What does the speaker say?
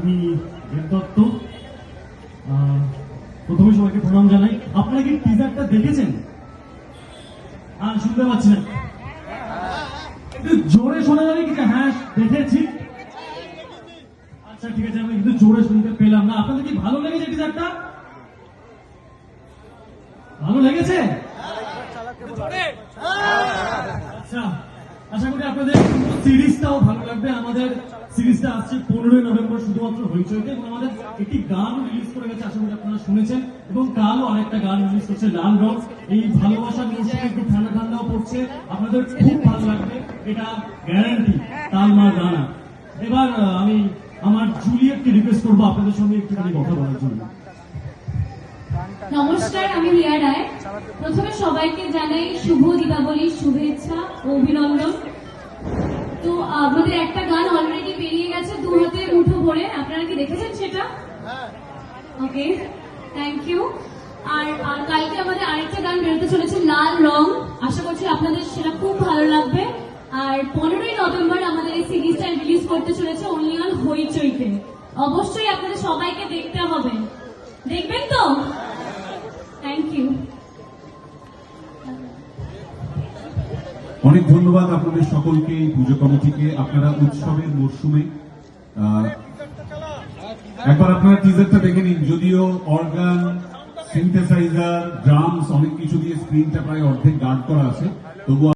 আমি দেবদত্ত। প্রথমে সবাইকে প্রণাম জানাই। আপনারা কি টিজারটা দেখেছেন? শুনতে পাচ্ছি না, একটু জোরে শোনা যাবে কি? হ্যাঁ দেখেছি। আচ্ছা ঠিক আছে, আমি একটু জোরে শুনতে পেলাম না। আপনাদের কি ভালো লেগেছে টিজারটা? ভালো লেগেছে? আচ্ছা, আশা করি আপনাদের সিরিজটাও ভালো লাগবে। আমাদের সিরিজটা আসছে 15 নভেম্বর শুধুমাত্র হইচইতে, এবং আমাদের একটি গান রিলিজ করে গেছে, আশা করি আপনারা শুনেছেন। এবং কালও আরেকটা গান রিলিজ করছে, লাল রং। এই ভালোবাসার মৌসুমে একটু ঠান্ডা ঠান্ডাও পড়ছে, আপনাদের খুব ভালো লাগবে, এটা গ্যারান্টি। তালমার গানা। এবার আমি আমার জুলিয়েটকে রিকোয়েস্ট করবো আপনাদের সঙ্গে একটুখানি কথা বলার জন্য। নমস্কার, আমি রিয়া রায়। প্রথমে সবাইকে জানাই শুভ দীপাবলির শুভেচ্ছা ও অভিনন্দন। তো আমাদের একটা গান অলরেডি বেরিয়ে গেছে, দু হাতে মুঠো ভরে। আপনারা কি দেখেছেন সেটা? ওকে, থ্যাংক ইউ। আর কালকে আমাদের আরেকটা গান বেরোতে চলেছে, লাল রং। আশা করছি আপনাদের সেটা খুব ভালো লাগবে। আর 15 নভেম্বর আমাদের এই সিরিজটা রিলিজ করতে চলেছে অনলি অন হইচইতে। অবশ্যই আপনাদের সবাইকে দেখতে হবে, দেখবেন তো? Thank you. অনেক ধন্যবাদ আপনাদের সকলকে, এই পুজো কমিটিকে। আপনারা উৎসবের মরশুমে একবার আপনারা টিজারটা দেখে নিন। যদিও অর্গান, সিনথেসাইজার, ড্রামস অনেক কিছু দিয়ে স্ক্রিনটা প্রায় অর্ধেক গার্ড করা আছে, তবুও